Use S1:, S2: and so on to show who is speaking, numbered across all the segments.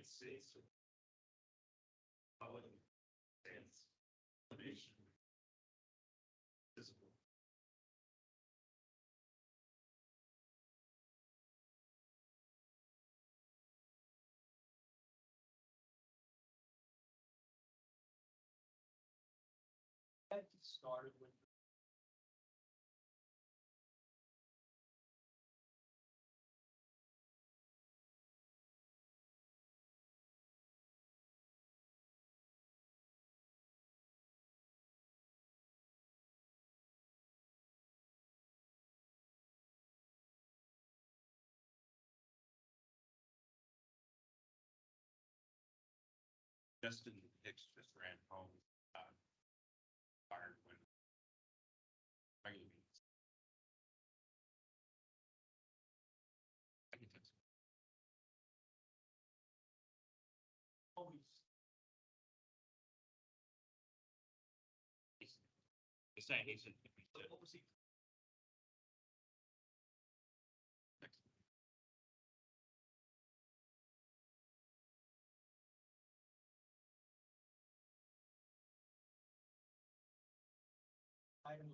S1: United States. Public stance. Nation. Visible. That started with. Justin Hicks just ran home. Fired when. Regular meetings. I can text him. Always. They say he said. What was he? Item.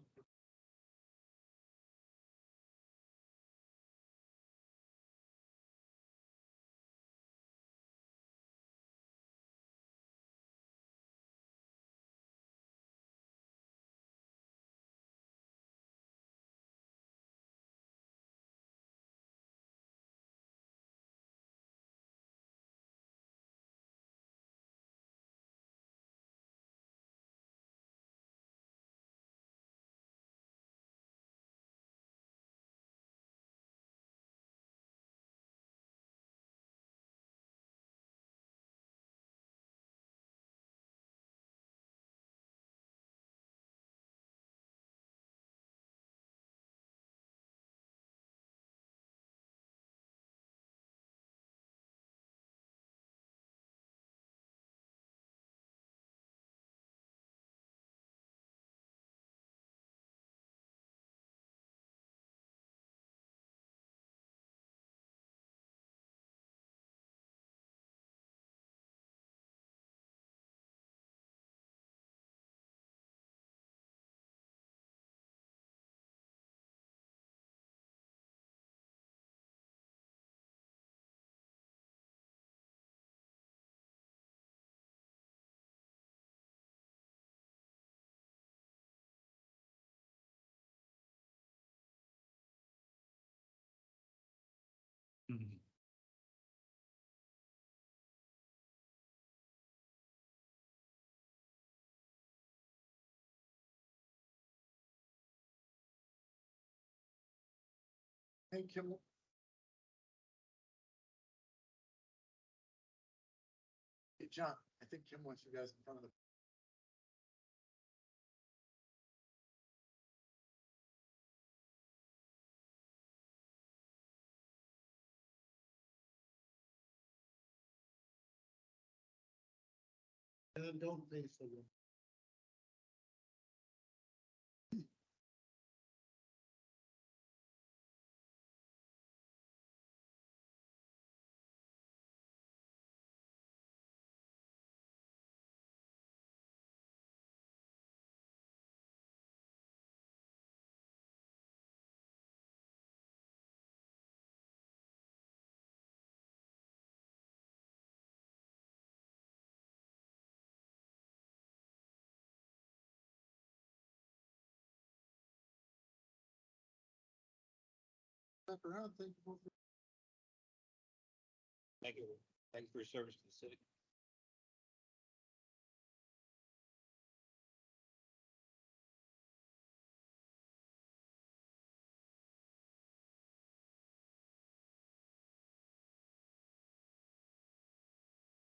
S2: Hey, Kim. Hey, John, I think Kim wants you guys in front of the. And then don't face the room. Back around, thank you.
S1: Thank you. Thank you for your service to the city.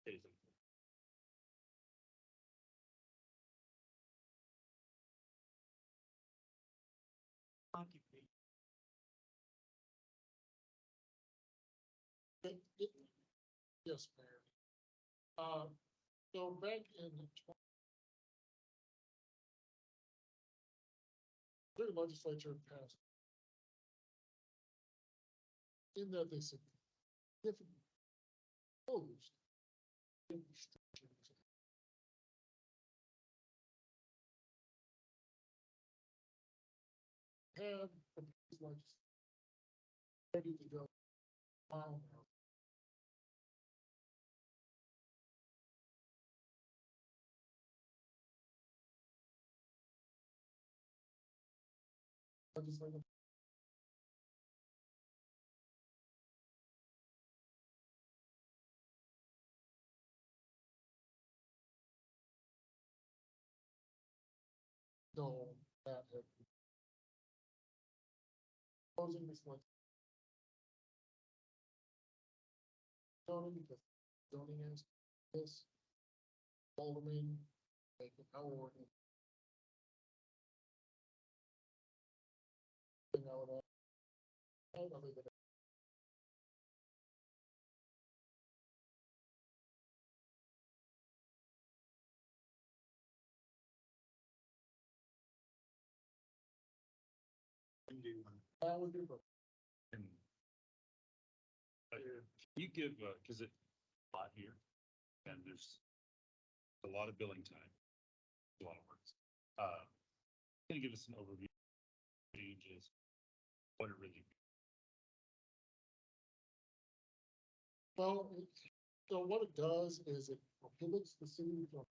S1: Citizen.
S2: Yes, Mayor. So back in the state legislature passed. In that they significantly opposed
S3: Have the police ready to go. Now. Legislative. No, that. Closing this one. Zoning, because zoning is this. Following, making our ordinance. You know, that. I don't know, that would be, but
S1: And can you give, cause it's a lot here and there's a lot of billing time, a lot of words. Can you give us an overview? of Changes, what it really,
S3: well, so what it does is it prohibits the city from.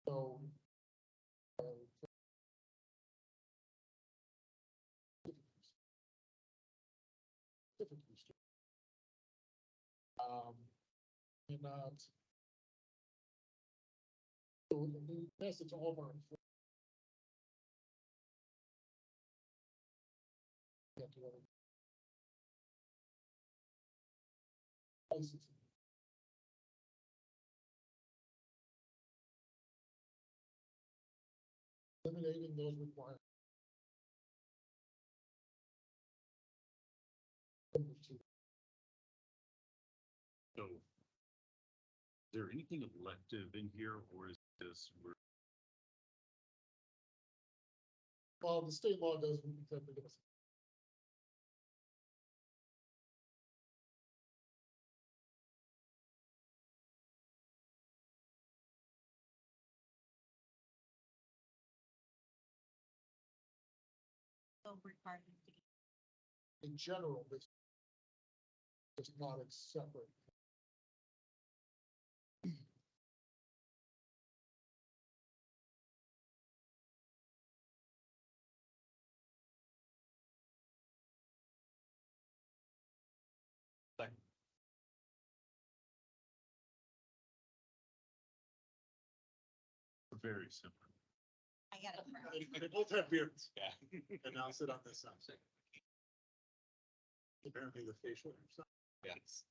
S3: So. Different use. And. So the message all of our. Licensing. Eliminating those requirements.
S1: so. Is there anything elective in here or is this, we're
S3: Well, the state law doesn't exactly give us.
S4: Required them to get
S3: In general, this. It's not a separate.
S1: like, very simple.
S4: I got it.
S2: They both have beards,
S1: Yeah.
S2: and now sit on this side. Apparently the facial.
S1: Yes.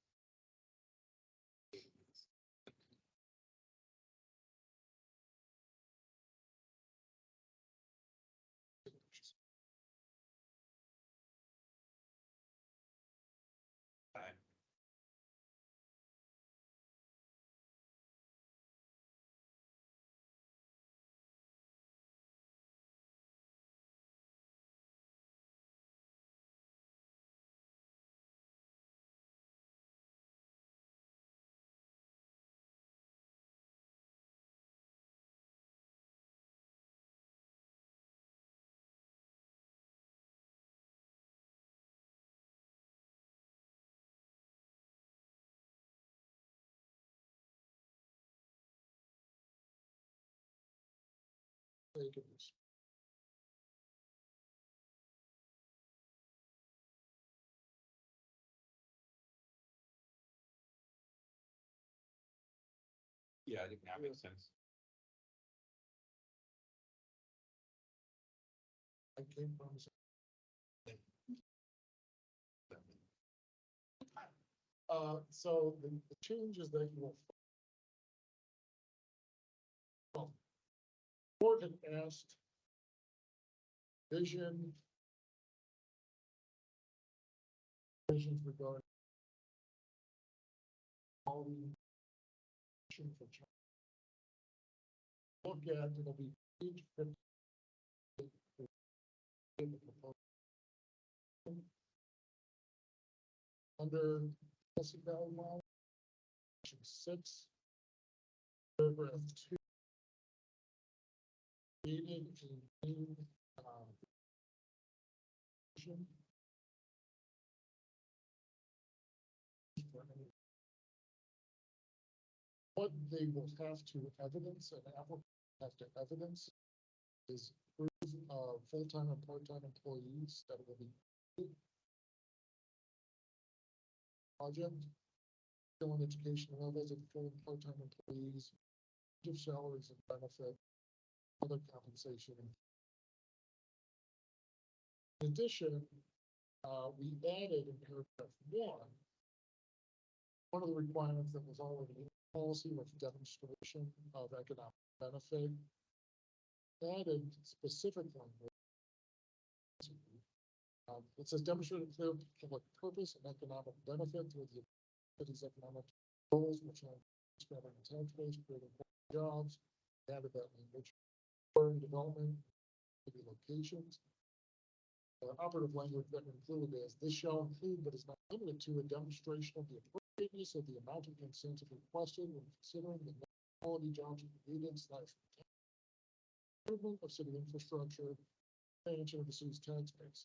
S1: Yeah, I think that makes sense.
S3: I came from. So the changes that you will. Board had asked. Vision. Visions regarding. All the. Look at, it'll be page 50. under policy guideline, section 6, paragraph 2. Created a new, position. What they will have to evidence, an applicant have to evidence is proof of full-time and part-time employees that will be project, filling education levels of full and part-time employees, give salaries and benefit, other compensation. In addition, we added in paragraph 1 of the requirements that was already in the policy was demonstration of economic benefit. Added specific language. It says demonstrate a clear public purpose and economic benefit through the city's economic goals, which are expanding the tax base, creating jobs. Added that language. Urban development, city locations. Operative language that included is this shall include, but is not limited to, a demonstration of the appropriateness of the amount of incentive requested when considering the quality jobs created / improvement of city infrastructure, expansion of the city's tax base.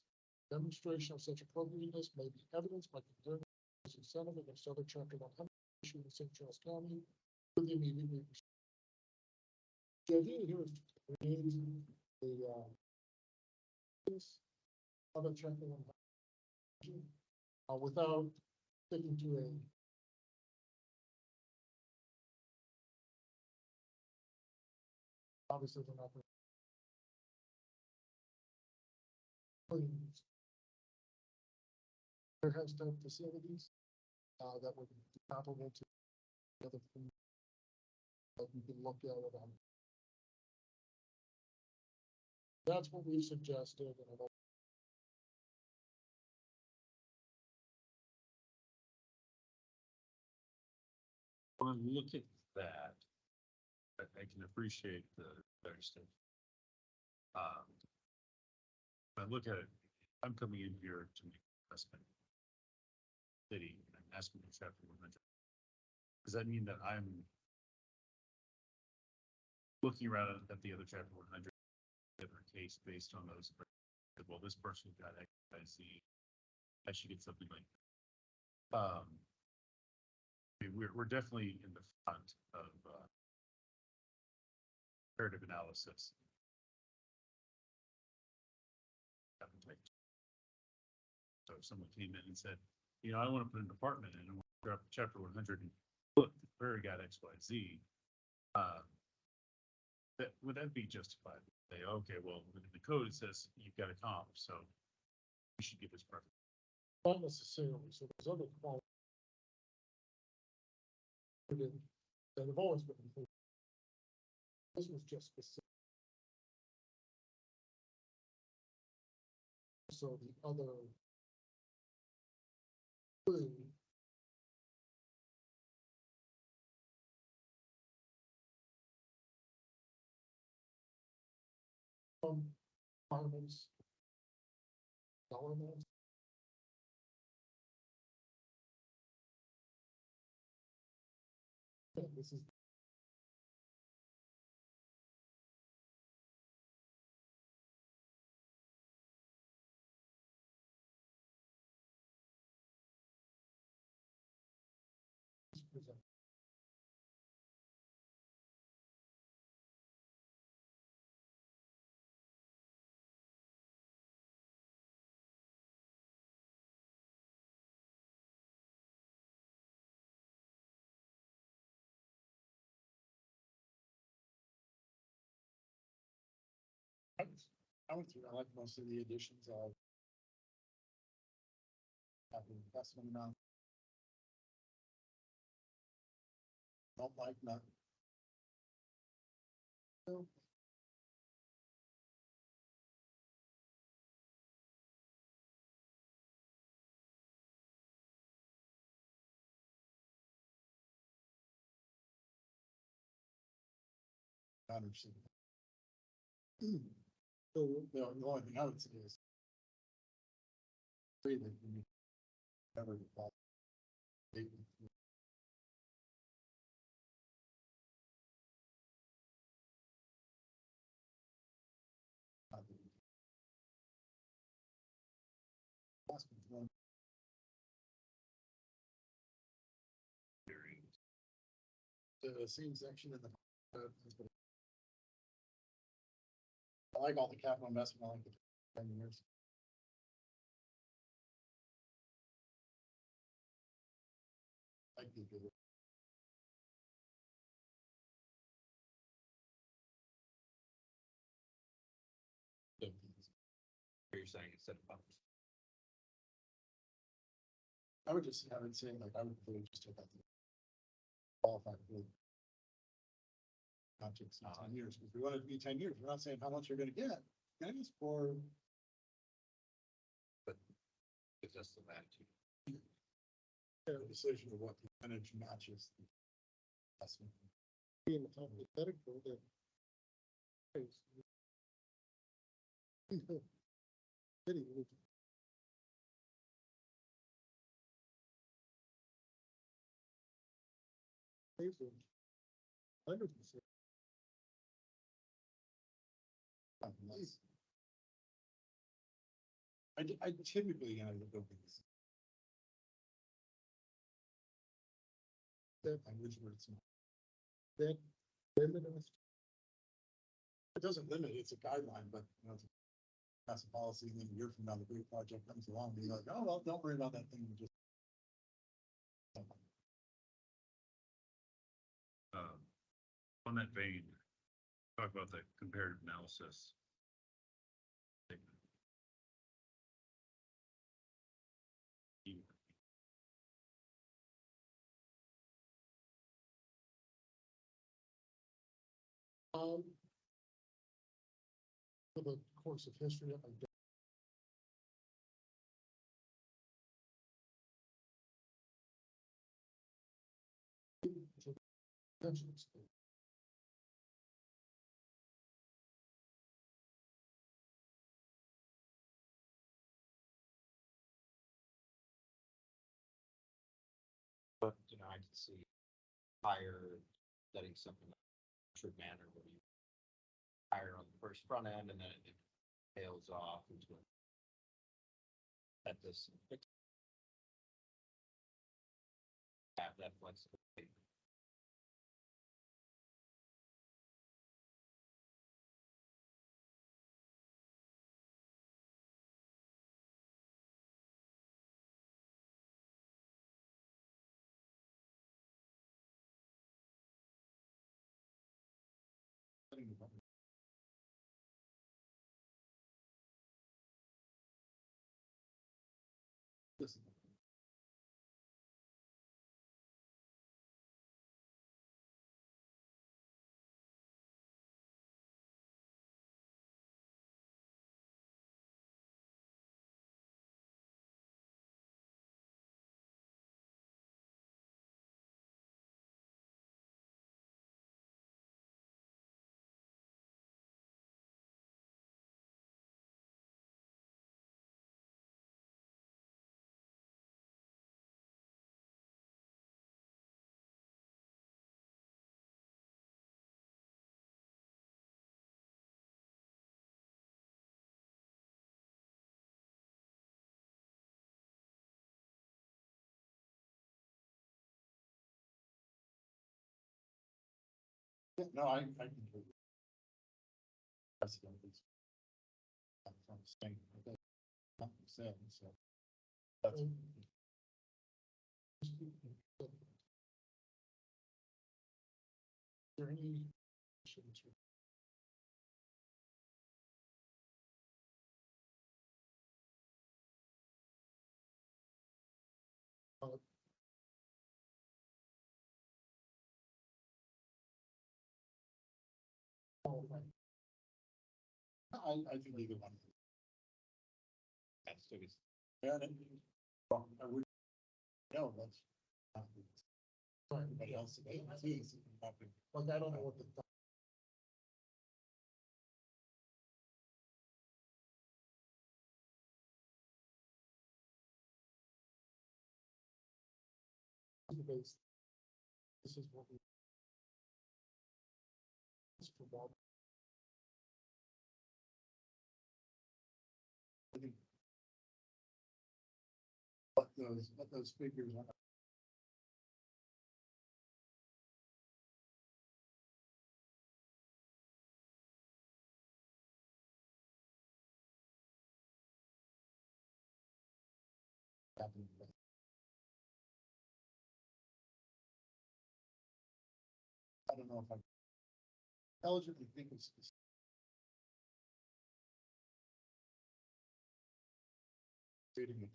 S3: Demonstration of such appropriateness may be evidenced by comparing this incentive against other chapter 100 issued in St. Charles County with the immediately. The idea here is to create this other chapter 100 without sticking to a obviously they're not. There has to have facilities that would be comparable to other things that we can look at it on. That's what we suggested, and I don't.
S1: When we look at that, I can appreciate the understanding. When I look at it, I'm coming in here to make an investment. City and asking for chapter 100. Does that mean that I'm looking around at the other chapter 100 different case based on those? Well, this person got X, Y, Z. I should get something like that. I mean, we're definitely in the front of comparative analysis. So if someone came in and said, you know, I want to put an apartment in, I want to drop chapter 100 and look, the prairie got X, Y, Z. Would that be justified? Say, okay, well, in the code, it says you've got a comp, so we should get this perfect.
S3: Not necessarily, so there's other qualities. That have always been included. This was just specific. So the other. Requirements. Elements. Yeah, this is. I went through, I like most of the additions of. Having investment amount. Don't like none. No. I understand. So the only thing I would say is. Say that you never.
S2: The same section in the. I like all the capital investment, I like the 10 years. Like the good.
S1: You're saying instead of buffers.
S2: I would just have it saying like, I would really just take that. Qualified for. Contracts in 10 years, because we want it to be 10 years, we're not saying how much you're gonna get, it's for.
S1: Gives us the latitude.
S2: The decision of what the percentage matches. the investment.
S3: Being the hypothetical that. City would. 100%.
S2: Unless- I typically, go with this.
S3: That-
S2: Language where it's not.
S3: That limit us.
S2: It doesn't limit, it's a guideline, but, pass a policy, and then a year from now, the big project comes along, and you're like, oh, well, don't worry about that thing, just.
S1: On that vein, talk about the comparative analysis.
S3: For the course of history, I don't. Pensions.
S5: But, I can see higher, setting something up in a structured manner where you hire on the first front end and then it tails off into at this. Have that flexibility.
S2: This. No, I can. Precedent is. From saying, okay, not saying, so. That's.
S3: Is there any questions?
S2: I think either one.
S5: That's still gets
S2: Yeah, well, I would. No, that's. Everybody else.
S3: Like, I don't know what the base. This is what we. It's for Bob.
S2: What those figures are. I don't know if I intelligently think it's. Reading it.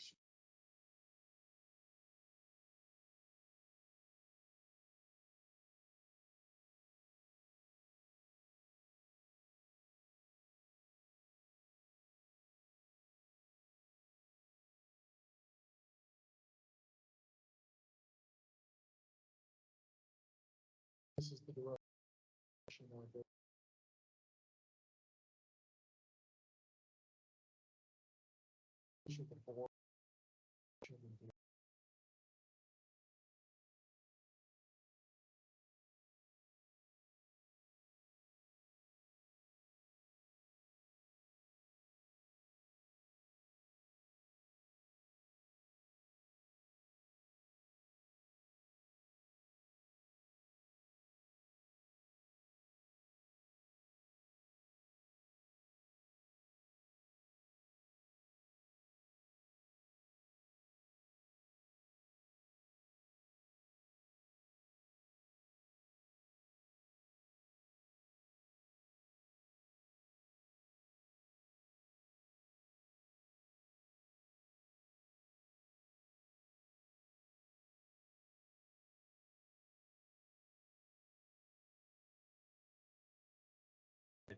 S3: This is the direction. We're going. Should the board-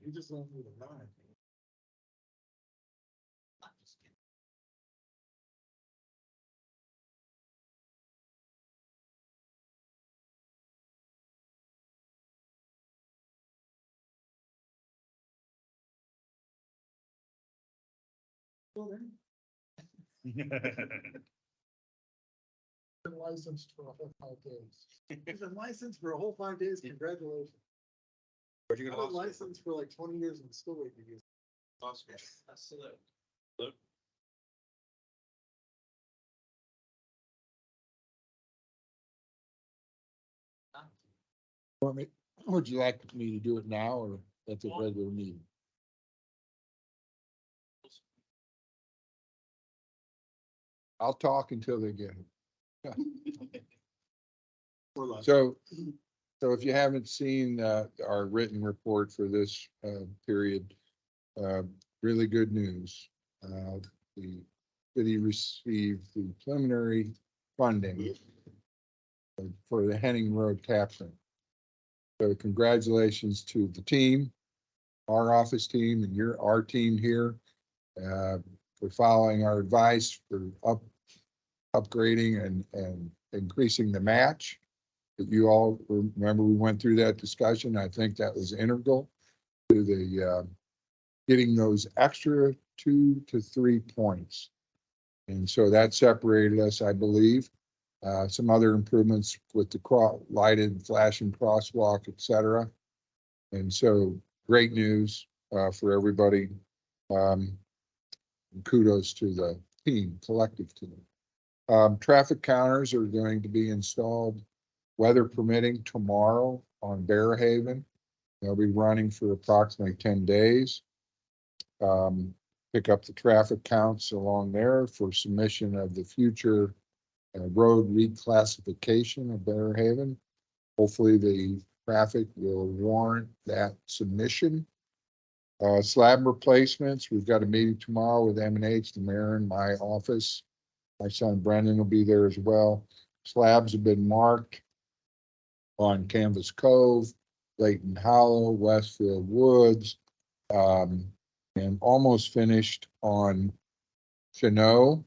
S2: You just went through the line.
S5: I'm just kidding.
S3: Been licensed for a whole 5 days.
S2: He's been licensed for a whole 5 days. Congratulations.
S5: Where'd you
S2: I've
S5: get
S2: been
S5: a license?
S2: licensed for like 20 years and still waiting to use.
S5: Oscar. Absolutely.
S6: Would you like me to do it now or at the regular meeting? I'll talk until they get it. So if you haven't seen our written report for this period, really good news. The city received the preliminary funding for the Henning Road capturing. So congratulations to the team, our office team and our team here, for following our advice for upgrading and increasing the match. If you all remember, we went through that discussion. I think that was integral to the getting those extra 2 to 3 points. And so that separated us, I believe. Some other improvements with the lighted flashing crosswalk, et cetera. And so great news for everybody. Kudos to the team, collective team. Traffic counters are going to be installed, weather permitting, tomorrow on Bear Haven. They'll be running for approximately 10 days. Pick up the traffic counts along there for submission of the future road reclassification of Bear Haven. Hopefully the traffic will warrant that submission. Slab replacements, we've got a meeting tomorrow with M&H, the mayor in my office. My son Brendan will be there as well. Slabs have been marked on Canvas Cove, Layton Hollow, Westfield Woods, and almost finished on Chenot.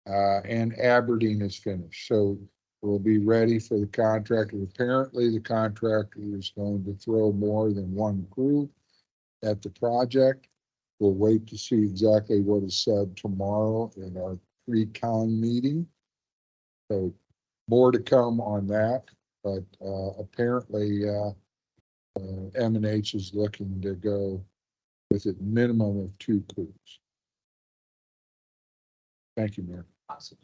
S6: And Aberdeen is finished. So we'll be ready for the contractor. Apparently the contractor is going to throw more than one crew at the project. We'll wait to see exactly what is said tomorrow in our pre-con meeting. So more to come on that, but, apparently, M and H is looking to go with a minimum of 2 crews. Thank you, Mayor.
S5: Awesome.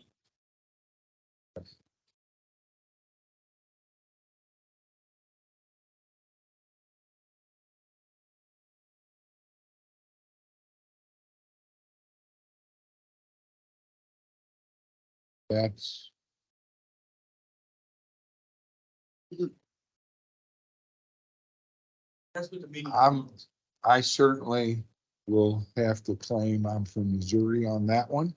S6: That's,
S2: That's what the meeting.
S6: I certainly will have to claim I'm from Missouri on that one.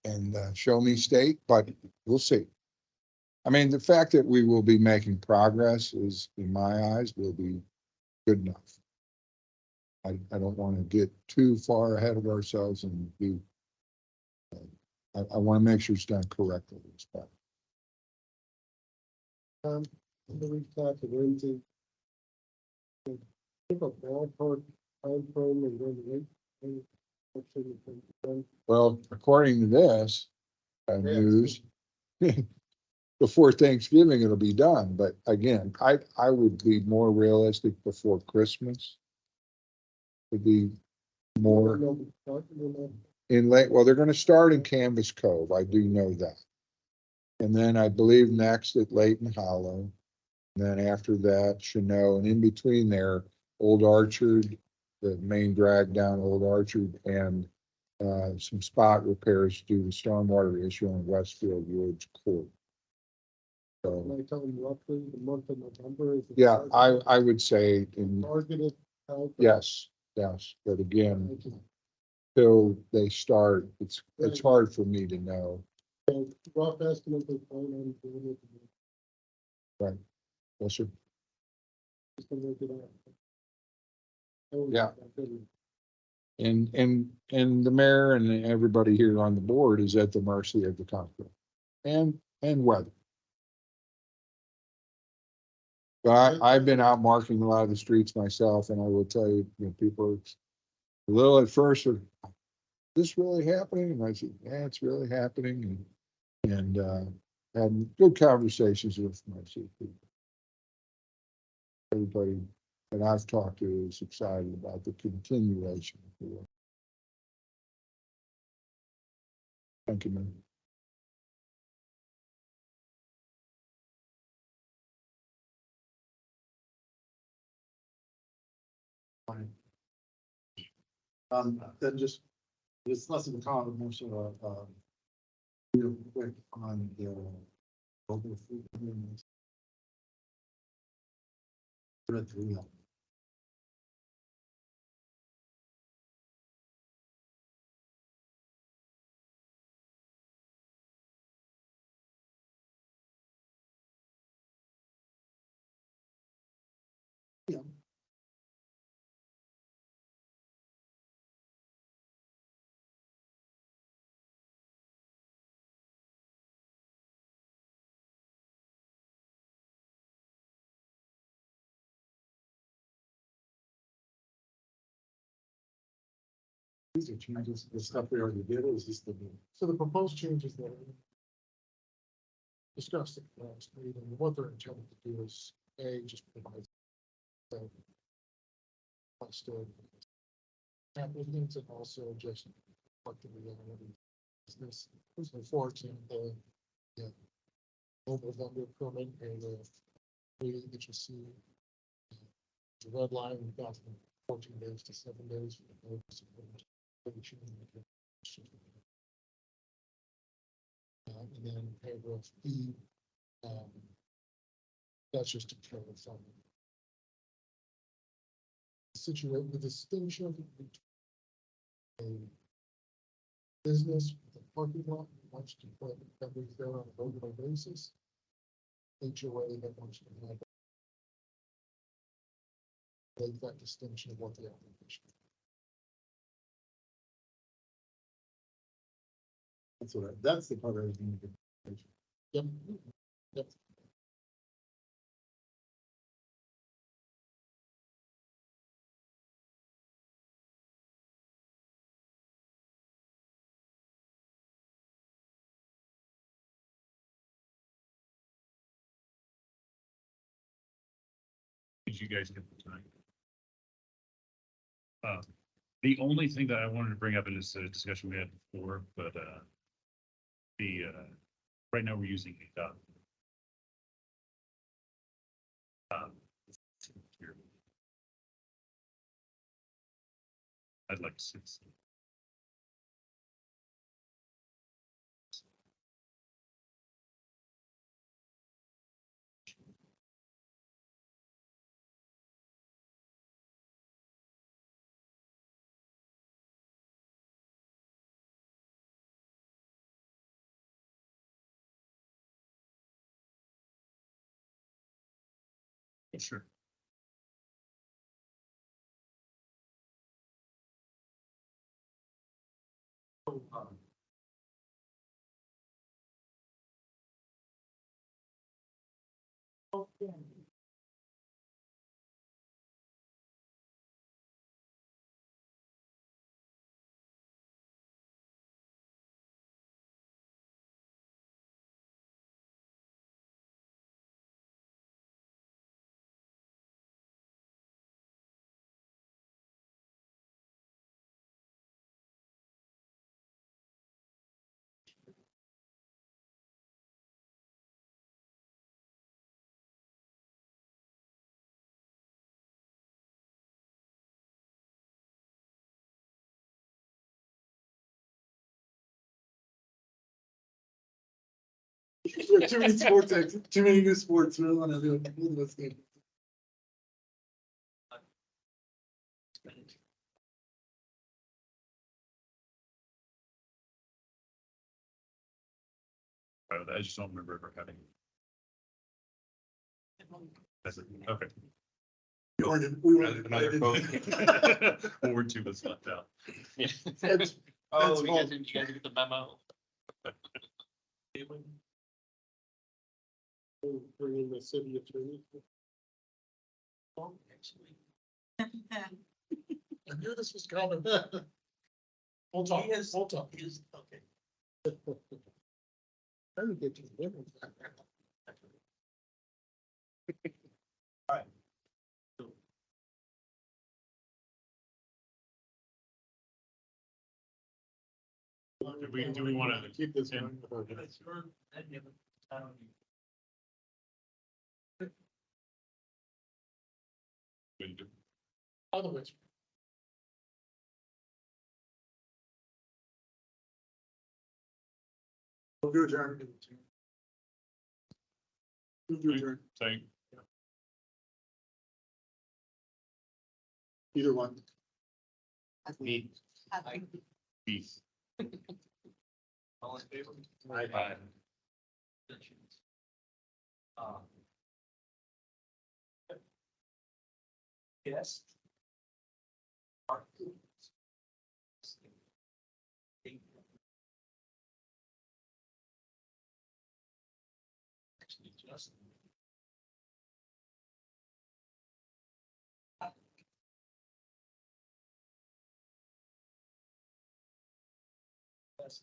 S6: And show me state, but we'll see. I mean, the fact that we will be making progress is, in my eyes, will be good enough. I don't want to get too far ahead of ourselves and be. I want to make sure it's done correctly. But
S3: We talked to Lindsay. Give a ballpark timeframe and then wait.
S6: well, according to this news, before Thanksgiving, it'll be done. But again, I would be more realistic before Christmas. Would be more in late, well, they're gonna start in Canvas Cove, I do know that. And then I believe next at Layton Hollow. And then after that, Chinook, and in between there, Old Orchard, the main drag down Old Orchard, and some spot repairs due to stormwater issue on Westfield Woods Court. So,
S3: I tell them roughly the month of November is.
S6: yeah, I would say in,
S3: Targeted.
S6: yes, but again, till they start, it's hard for me to know.
S3: Rough estimate of plan on doing it.
S6: Yes, sir.
S3: Just to work it out.
S6: Yeah. And the mayor and everybody here on the board is at the mercy of the contract and weather. But I've been out marking a lot of the streets myself, and I will tell you, people are a little at first, are this really happening? And I said, yeah, it's really happening. And had good conversations with my people. Everybody that I've talked to is excited about the continuation of the work. Thank you, man.
S2: Then just, it's less of a comment, more so real quick on the local food. Agreements. Read through them. Yeah. These are changes, the stuff we already did, or is this the new?
S3: So the proposed changes that we discussed at the last meeting, what they're intended to do is, A, just provide applicants and also just what the reality business. So for example, mobile vendor permit and reading that you see the red line, we've got from 14 days to 7 days for the notice of publication. And then paragraph B, that's just to clarify. Situate the distinction between a business with a parking lot that wants to put vendors there on a regular basis. HOA that wants to have. Make that distinction of what the application.
S2: That's the part I was going to.
S3: Yep. Yep.
S1: Did you guys get the time? The only thing that I wanted to bring up in this discussion we had before, but, right now we're using a, here. I'd like to see this. Sure.
S2: Too many sports, too many new sports, we don't wanna do it. We'll do this game.
S1: I just don't remember ever having. That's it, okay.
S2: We weren't
S1: Another
S2: invited.
S1: vote. Ward two was left out.
S2: That's-
S5: Oh,
S2: That's
S5: you
S2: all.
S5: guys didn't get the memo?
S3: Bring in the city attorney. I knew this was coming. Hold on, hold on.
S5: Okay.
S3: Let me get to the difference.
S1: Do we wanna
S3: keep this
S1: and-
S3: going? Otherwise,
S2: Move to adjourn. Move to adjourn,
S1: Saying,
S2: either one.
S5: Me.
S1: peace.
S5: All in favor?
S1: Aye.
S5: Yes. Actually, just. Yes.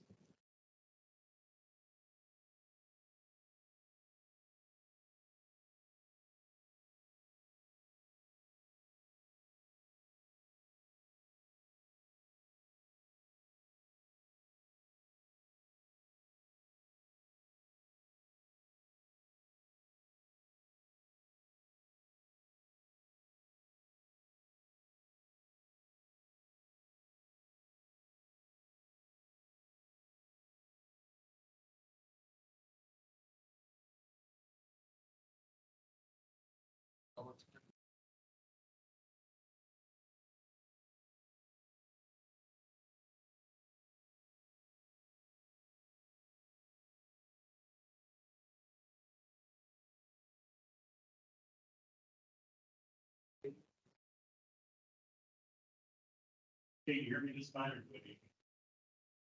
S1: Can you hear me this time or do I need-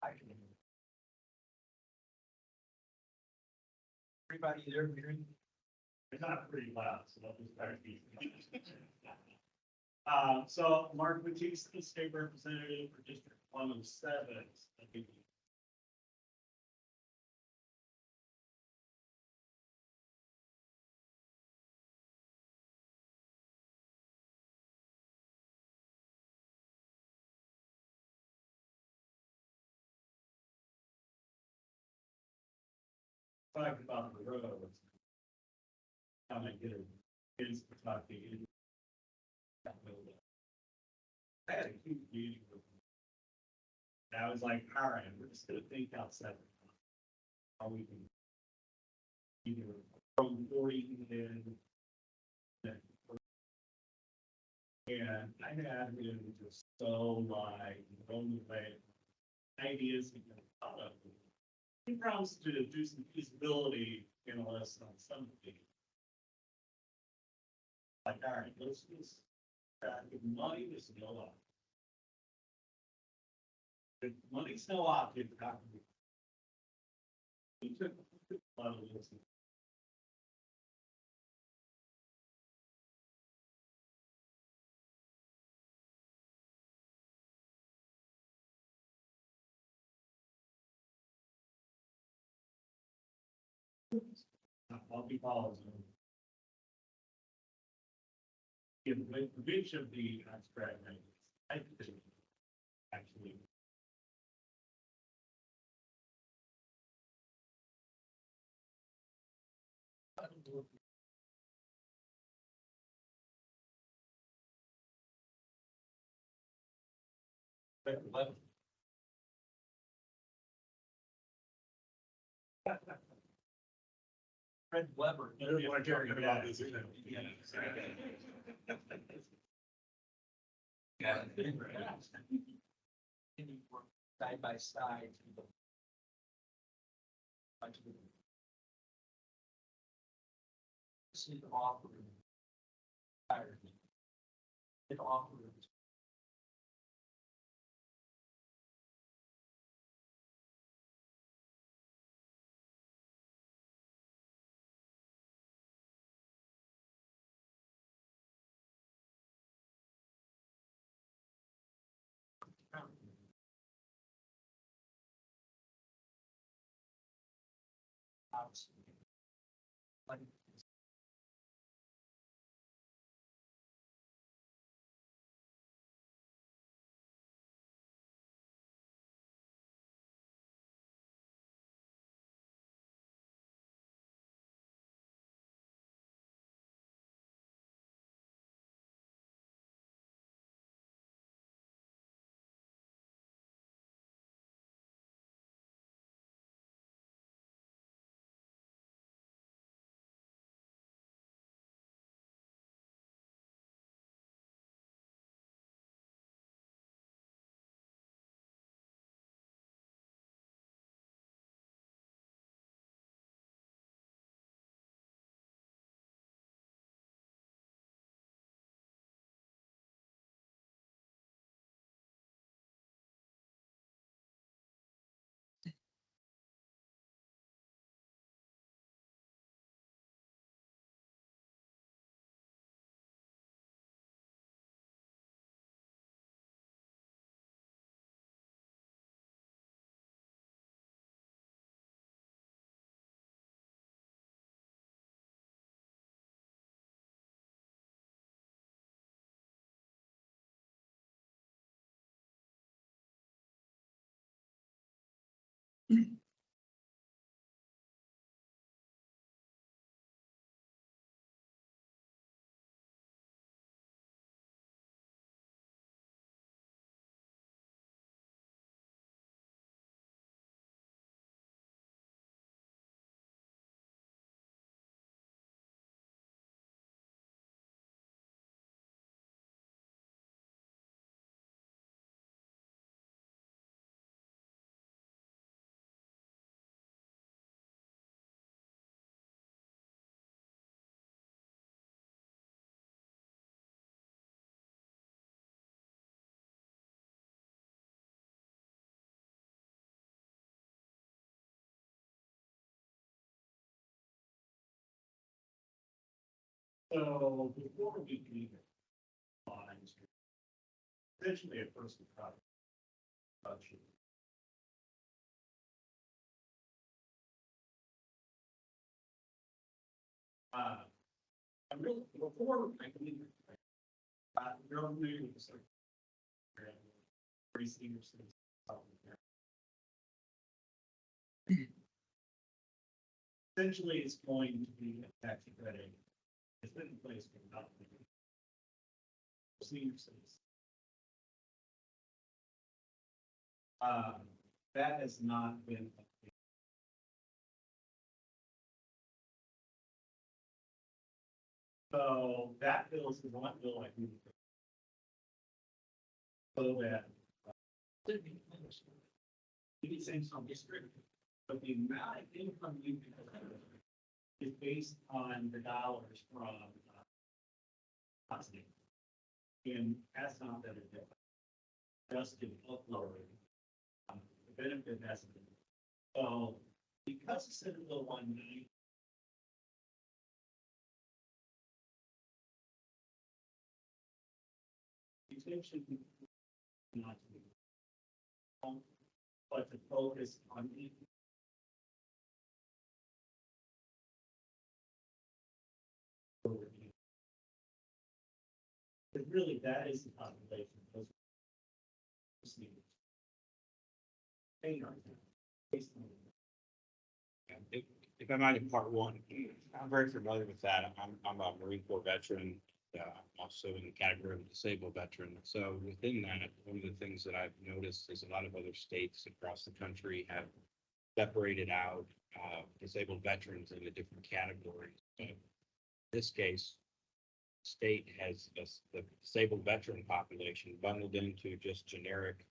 S5: I can. Everybody there, hearing?
S1: It's not pretty loud, so I'll just try to be.
S7: So Mark Batiste, state representative for District 107. I think talking about the roads. How I get it, is talking. I had a huge meeting with them. And I was like, all right, we're just gonna think outside. the box. How we can. Either from 40 and. And I had him just so like, blown away. Ideas he never thought of. He promised to do some feasibility analysis on something. Like, all right, let's just, if money is no object. If money's no object, how can we? He took a lot of this. I'll be following. Yeah, the beach of the abstract, I think, actually. Fred Weber. Fred Weber.
S2: I didn't want to get rid of this either.
S7: Yeah. Side by side. It offered. It offered. Like, so before we can even. Essentially a person product. I'm really, before I can even. You're moving to start. Pretty senior citizens. essentially it's going to be a tax credit. It's been in place for about senior citizens. That has not been. So that bill is the one bill I think. So that. Maybe saying some district, but the amount of income you can have is based on the dollars from. Housing. And that's not that it did. Just to upload. The benefit hasn't been. So because it's in the 190. Exemption not to be. But to focus on the. But really, that is the population. Those. Paying our tax based on.
S5: If I might impart one, I'm very familiar with that. I'm a Marine Corps veteran, also in the category of a disabled veteran. So within that, one of the things that I've noticed is a lot of other states across the country have separated out disabled veterans into different categories. But in this case, state has the disabled veteran population bundled into just generic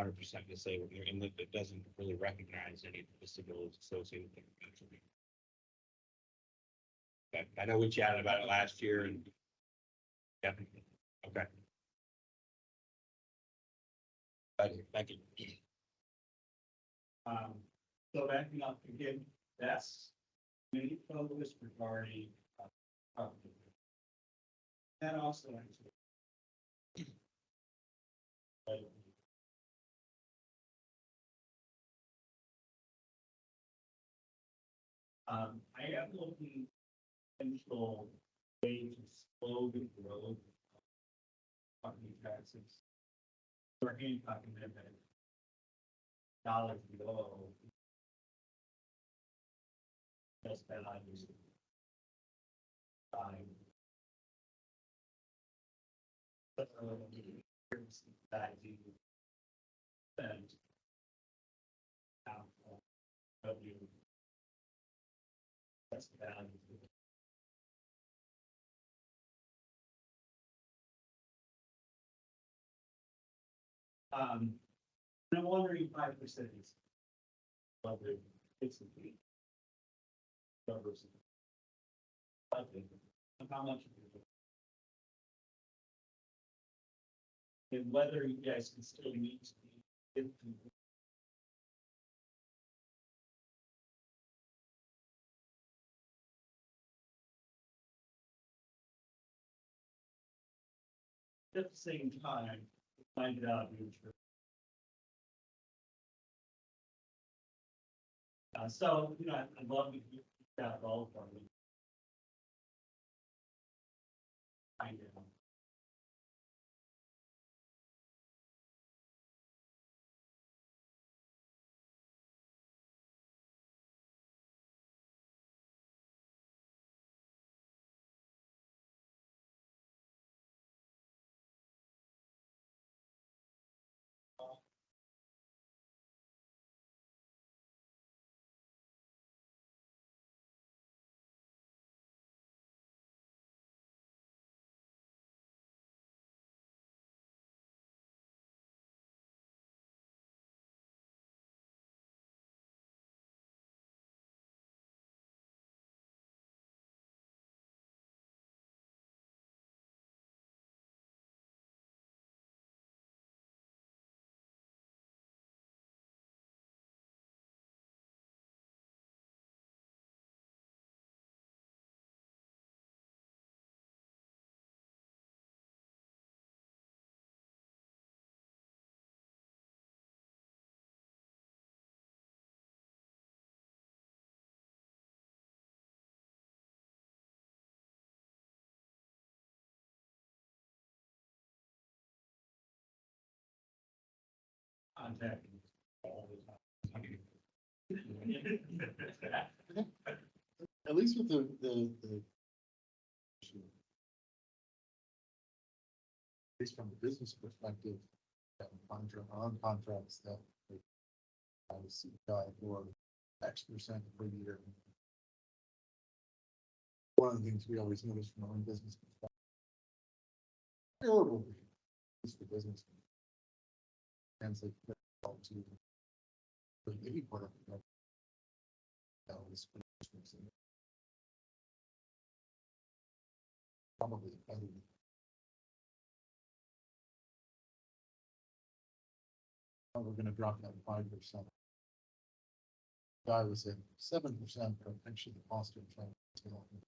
S5: 100% disabled, and it doesn't really recognize any of the disabilities associated with the veteran. Okay, I know we chatted about it last year and. Yeah, okay. Thank you.
S7: So backing up again, that's many focus regarding. That also. I am looking potential way to slow the growth of property taxes. For Hancock Amendment. Dollars below. Just that I use. That I do. And. W. That's the value. I'm wondering 5% is. Whether it's a fee. Covers. How much? And whether you guys can still meet. At the same time, find it out. So, I'd love to get that all from you. I know. Contact. All the time.
S2: least with the. At least from a business perspective, on contracts that. I was for X% per year. One of the things we always notice from our own business. Perspective. Terrible. It's the business. Translate well to. Any part of it. That was. Probably. We're gonna drop that 5%. Guy was at 7%, but actually the cost of trying to.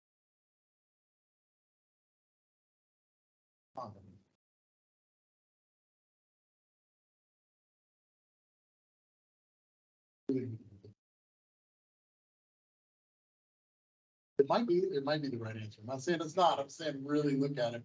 S2: It might be the right answer. I'm not saying it's not, I'm saying really look at it.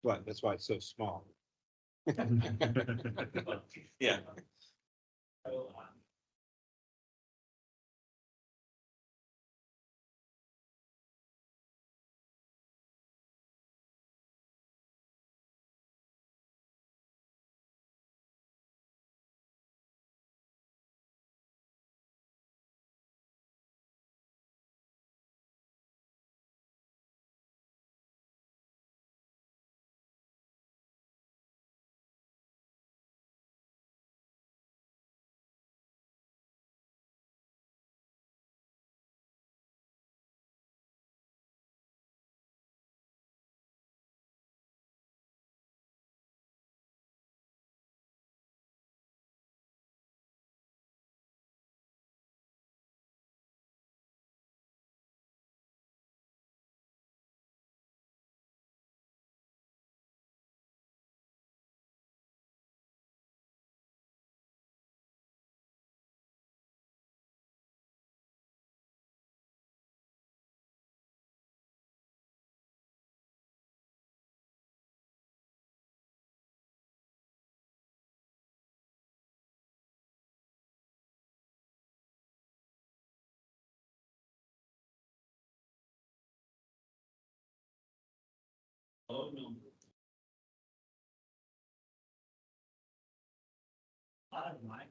S5: But that's why it's so small. Yeah.
S7: Low number. A lot of my time.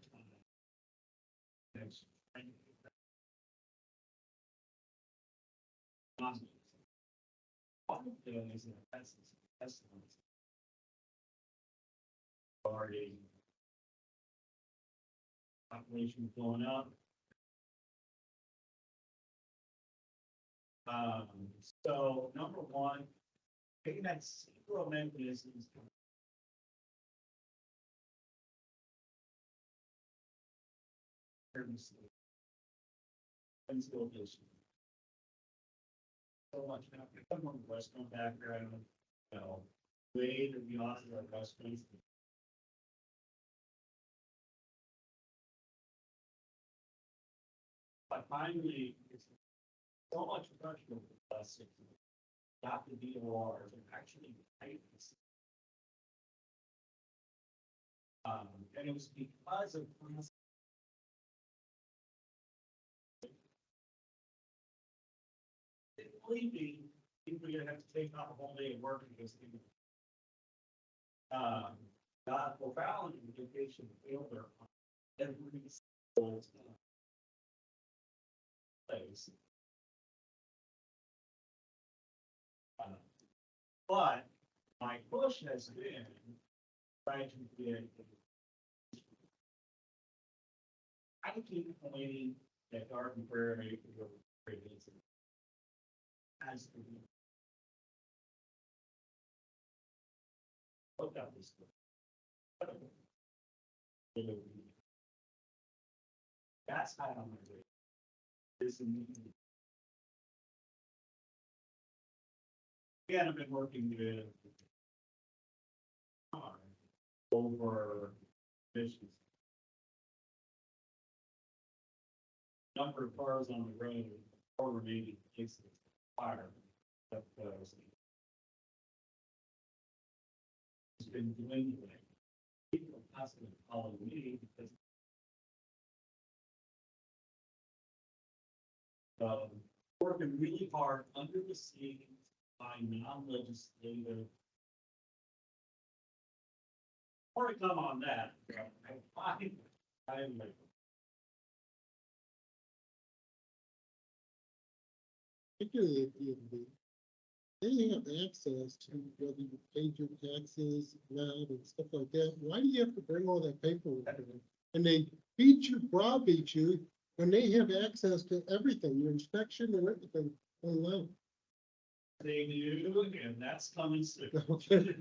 S7: Next. One of the things that's already population going up. So number one, taking that zero mechanisms. And still this. So much now, I come from a restaurant background, you know, way to be honest with our restaurants. But finally, it's so much pressure over the last 6 years. Got the DOR and actually tightness. And it was because of. Believe me, people are gonna have to take off a whole day of work because. God, O'Fallon and vacation fielder on every single place. But my push has been trying to get. I keep pointing that Garden Prairie as the. Look at this. That's how I'm gonna do it. This is. Again, I've been working with. Over missions. Number of cars on the road, or remaining cases of fire. That it's been dwindling. People are constantly calling me because. Working really hard under the scenes by non-legislative. More to come on that. I'm like.
S3: Particularly at DMV, they have access to whether you paid your taxes, loud and stuff like that. Why do you have to bring all that paperwork in? And they browbeat you when they have access to everything, your inspection and everything online.
S7: They do, and that's coming soon.
S3: Okay.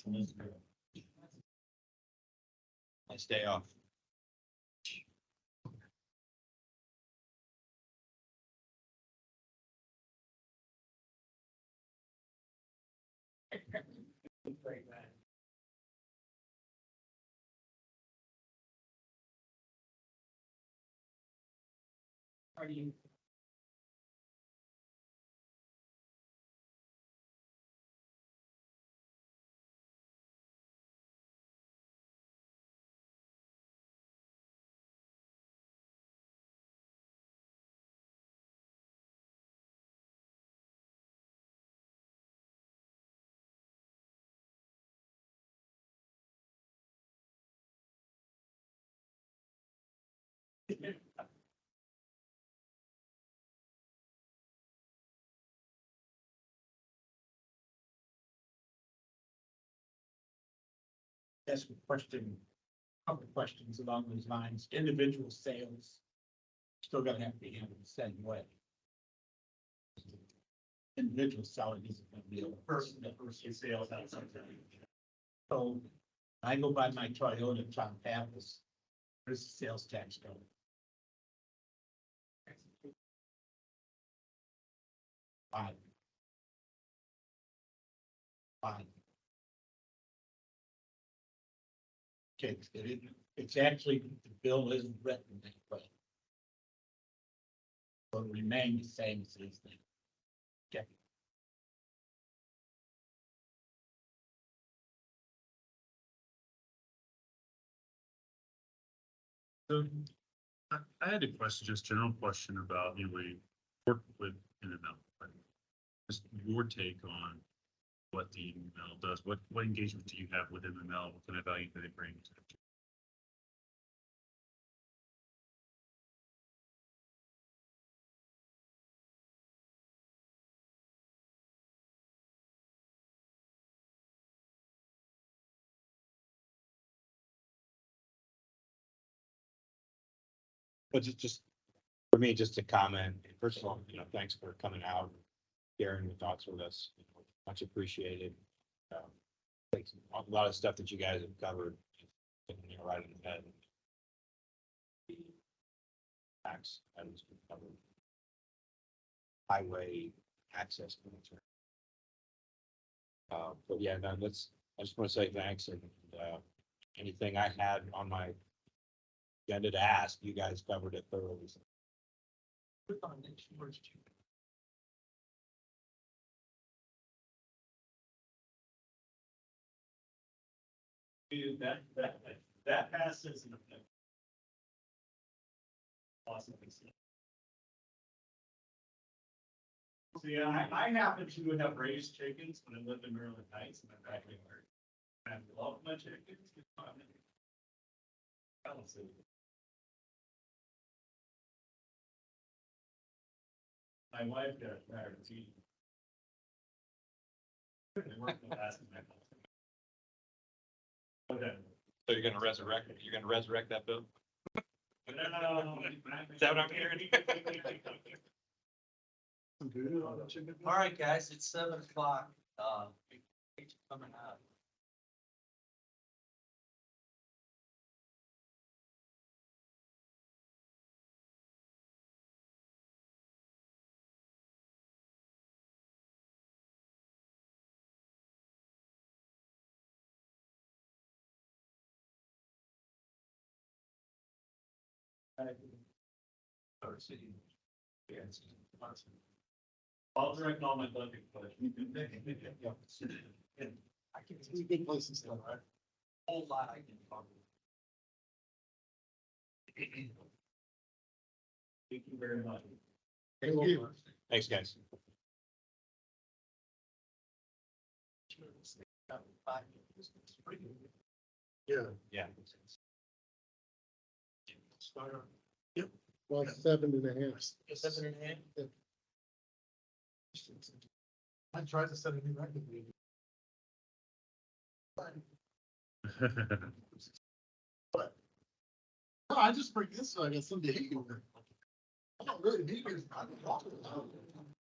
S5: Nice day off.
S7: Are you?
S8: Ask a question, couple of questions along those lines. Individual sales still gonna have to be handled the same way. Individual selling isn't gonna be a person that person sales out something. So I go by my Toyota Tom Pappas. Where's the sales tax going? Fine. Fine. Okay, it's actually, the bill isn't written that way. Will remain the same as it is now. Okay.
S1: So I had a question, just general question about, we work with NML. Right? Just your take on what the MML does. What engagement do you have with MML? What kind of value do they bring to the team?
S5: But just, for me, just to comment, first of all, thanks for coming out, sharing your thoughts with us, much appreciated. Like, a lot of stuff that you guys have covered, right in the head. The tax items been covered. Highway access. But yeah, no, I just want to say thanks, and anything I had on my agenda to ask, you guys covered it thoroughly.
S7: Dude, that passes. Awesome. So yeah, I happen to have raised chickens when I lived in Maryland Heights in my backyard. I love my chickens. My wife got tired of eating. Couldn't work the last night. Okay.
S5: So you're gonna resurrect that bill?
S7: No.
S5: Is that what I'm hearing?
S9: All right, guys, it's 7:00. Thanks for coming out.
S7: I'll direct all my budget questions.
S2: I can see big places still, right?
S9: Whole lot I can talk.
S7: Thank you very much.
S2: Thank you.
S5: Thanks, guys.
S2: Yeah.
S5: Yeah.
S3: Yep. Like 7.5.
S9: 7.5?
S2: I tried to set a new record. But no, I just bring this so I got something to eat over. I don't really need it. I don't want it.